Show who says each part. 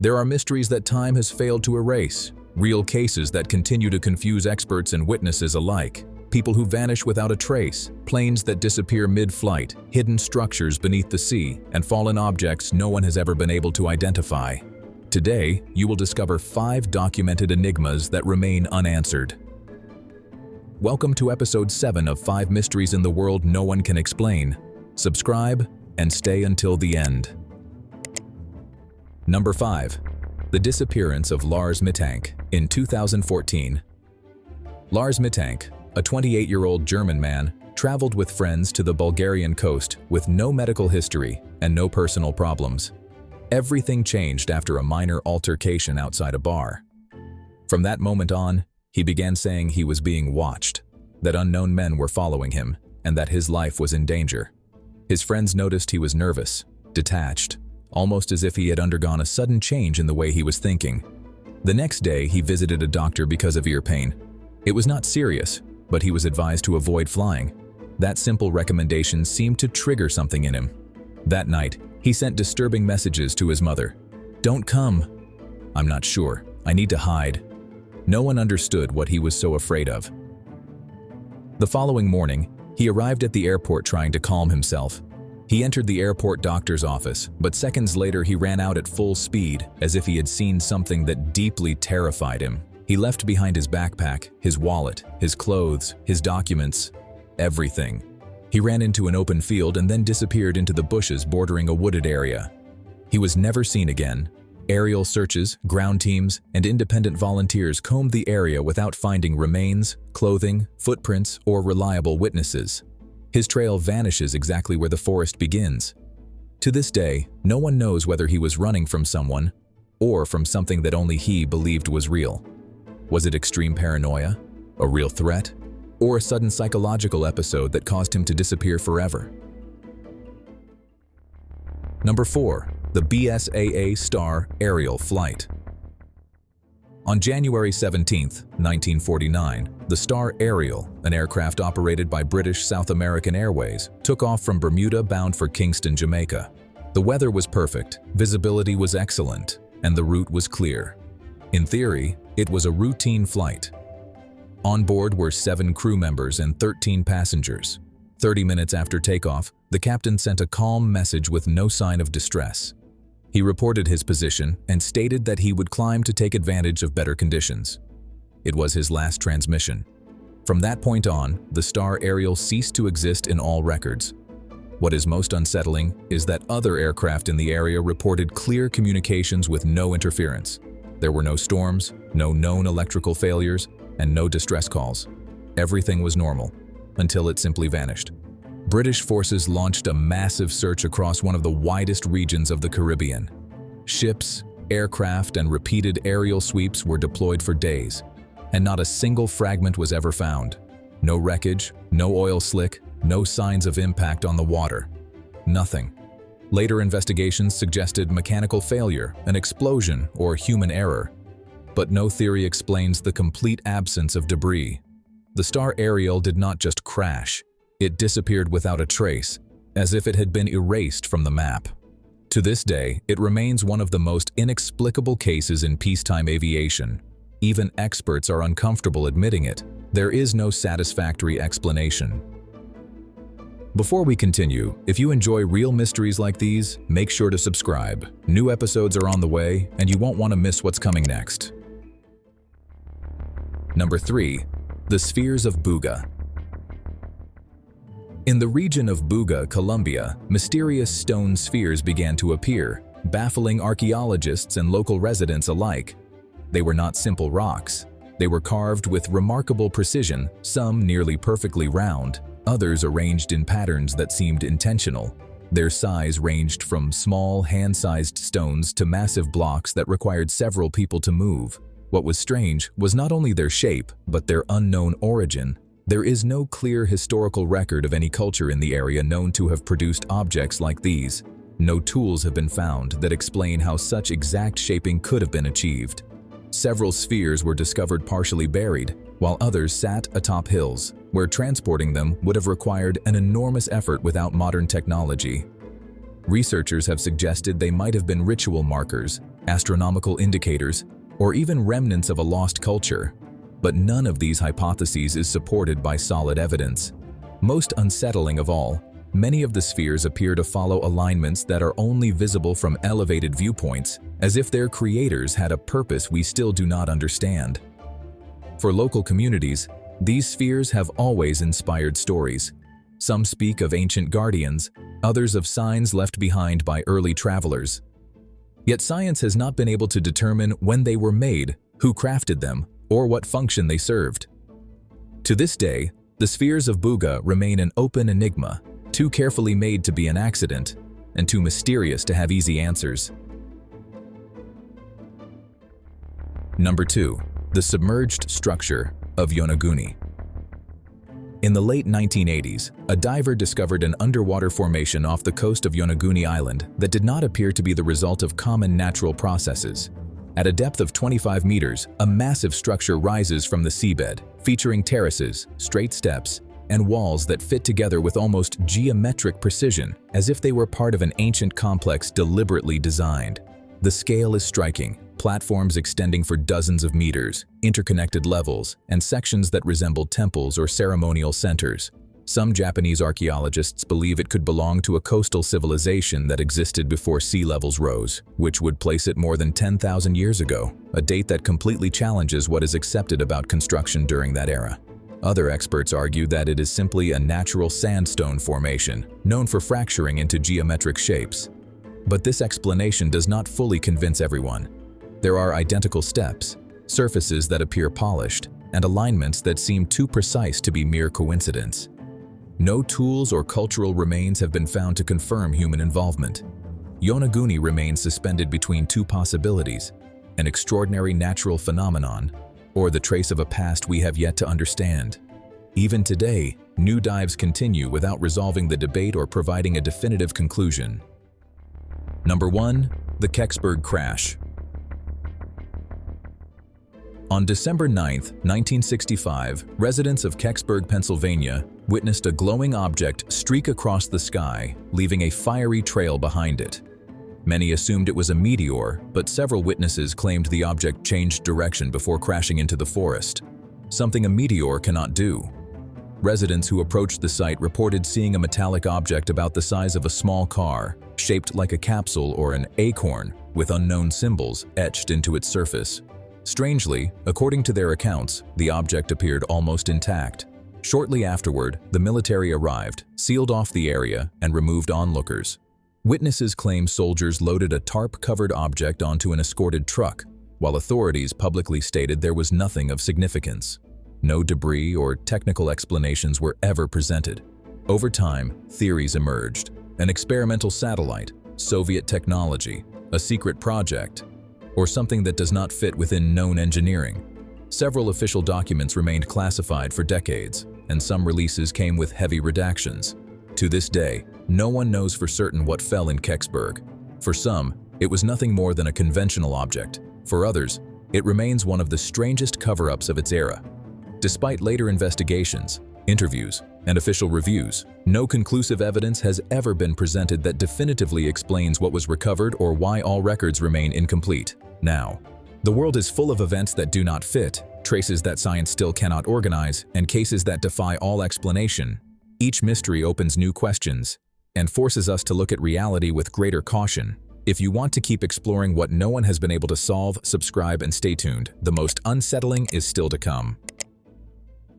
Speaker 1: There are mysteries that time has failed to erase, real cases that continue to confuse experts and witnesses alike, people who vanish without a trace, planes that disappear mid-flight, hidden structures beneath the sea, and fallen objects no one has ever been able to identify. Today, you will discover 5 documented enigmas that remain unanswered. Welcome to episode 7 of 5 Mysteries in the World No One Can Explain. Subscribe and stay until the end. Number 5. The disappearance of Lars Mittank in 2014. Lars Mittank, a 28-year-old German man, traveled with friends to the Bulgarian coast with no medical history and no personal problems. Everything changed after a minor altercation outside a bar. From that moment on, he began saying he was being watched, that unknown men were following him, and that his life was in danger. His friends noticed he was nervous, detached, almost as if he had undergone a sudden change in the way he was thinking. The next day, he visited a doctor because of ear pain. It was not serious, but he was advised to avoid flying. That simple recommendation seemed to trigger something in him. That night, he sent disturbing messages to his mother. "Don't come. I'm not sure. I need to hide." No one understood what he was so afraid of. The following morning, he arrived at the airport trying to calm himself. He entered the airport doctor's office, but seconds later he ran out at full speed, as if he had seen something that deeply terrified him. He left behind his backpack, his wallet, his clothes, his documents, everything. He ran into an open field and then disappeared into the bushes bordering a wooded area. He was never seen again. Aerial searches, ground teams, and independent volunteers combed the area without finding remains, clothing, footprints, or reliable witnesses. His trail vanishes exactly where the forest begins. To this day, no one knows whether he was running from someone or from something that only he believed was real. Was it extreme paranoia, a real threat, or a sudden psychological episode that caused him to disappear forever? Number 4. The BSAA Star Ariel flight. On January 17, 1949, the Star Ariel, an aircraft operated by British South American Airways, took off from Bermuda bound for Kingston, Jamaica. The weather was perfect, visibility was excellent, and the route was clear. In theory, it was a routine flight. On board were 7 crew members and 13 passengers. 30 minutes after takeoff, the captain sent a calm message with no sign of distress. He reported his position and stated that he would climb to take advantage of better conditions. It was his last transmission. From that point on, the Star Ariel ceased to exist in all records. What is most unsettling is that other aircraft in the area reported clear communications with no interference. There were no storms, no known electrical failures, and no distress calls. Everything was normal, until it simply vanished. British forces launched a massive search across one of the widest regions of the Caribbean. Ships, aircraft, and repeated aerial sweeps were deployed for days, and not a single fragment was ever found. No wreckage, no oil slick, no signs of impact on the water. Nothing. Later investigations suggested mechanical failure, an explosion, or human error. But no theory explains the complete absence of debris. The Star Ariel did not just crash. It disappeared without a trace, as if it had been erased from the map. To this day, it remains one of the most inexplicable cases in peacetime aviation. Even experts are uncomfortable admitting it. There is no satisfactory explanation. Before we continue, if you enjoy real mysteries like these, make sure to subscribe. New episodes are on the way, and you won't want to miss what's coming next. Number 3. The Spheres of Buga. In the region of Buga, Colombia, mysterious stone spheres began to appear, baffling archaeologists and local residents alike. They were not simple rocks. They were carved with remarkable precision, some nearly perfectly round, others arranged in patterns that seemed intentional. Their size ranged from small, hand-sized stones to massive blocks that required several people to move. What was strange was not only their shape, but their unknown origin. There is no clear historical record of any culture in the area known to have produced objects like these. No tools have been found that explain how such exact shaping could have been achieved. Several spheres were discovered partially buried, while others sat atop hills, where transporting them would have required an enormous effort without modern technology. Researchers have suggested they might have been ritual markers, astronomical indicators, or even remnants of a lost culture. But none of these hypotheses is supported by solid evidence. Most unsettling of all, many of the spheres appear to follow alignments that are only visible from elevated viewpoints, as if their creators had a purpose we still do not understand. For local communities, these spheres have always inspired stories. Some speak of ancient guardians, others of signs left behind by early travelers. Yet science has not been able to determine when they were made, who crafted them, or what function they served. To this day, the spheres of Buga remain an open enigma, too carefully made to be an accident, and too mysterious to have easy answers. Number 2. The submerged structure of Yonaguni. In the late 1980s, a diver discovered an underwater formation off the coast of Yonaguni Island that did not appear to be the result of common natural processes. At a depth of 25 meters, a massive structure rises from the seabed, featuring terraces, straight steps, and walls that fit together with almost geometric precision, as if they were part of an ancient complex deliberately designed. The scale is striking, platforms extending for dozens of meters, interconnected levels, and sections that resemble temples or ceremonial centers. Some Japanese archaeologists believe it could belong to a coastal civilization that existed before sea levels rose, which would place it more than 10,000 years ago, a date that completely challenges what is accepted about construction during that era. Other experts argue that it is simply a natural sandstone formation, known for fracturing into geometric shapes. But this explanation does not fully convince everyone. There are identical steps, surfaces that appear polished, and alignments that seem too precise to be mere coincidence. No tools or cultural remains have been found to confirm human involvement. Yonaguni remains suspended between two possibilities: an extraordinary natural phenomenon, or the trace of a past we have yet to understand. Even today, new dives continue without resolving the debate or providing a definitive conclusion. Number 1. The Kecksburg crash. On December 9, 1965, residents of Kecksburg, Pennsylvania, witnessed a glowing object streak across the sky, leaving a fiery trail behind it. Many assumed it was a meteor, but several witnesses claimed the object changed direction before crashing into the forest, something a meteor cannot do. Residents who approached the site reported seeing a metallic object about the size of a small car, shaped like a capsule or an acorn, with unknown symbols etched into its surface. Strangely, according to their accounts, the object appeared almost intact. Shortly afterward, the military arrived, sealed off the area, and removed onlookers. Witnesses claim soldiers loaded a tarp-covered object onto an escorted truck, while authorities publicly stated there was nothing of significance. No debris or technical explanations were ever presented. Over time, theories emerged: an experimental satellite, Soviet technology, a secret project, or something that does not fit within known engineering. Several official documents remained classified for decades, and some releases came with heavy redactions. To this day, no one knows for certain what fell in Kecksburg. For some, it was nothing more than a conventional object. For others, it remains one of the strangest cover-ups of its era. Despite later investigations, interviews, and official reviews, no conclusive evidence has ever been presented that definitively explains what was recovered or why all records remain incomplete. Now, the world is full of events that do not fit, traces that science still cannot organize, and cases that defy all explanation. Each mystery opens new questions and forces us to look at reality with greater caution. If you want to keep exploring what no one has been able to solve, subscribe and stay tuned. The most unsettling is still to come.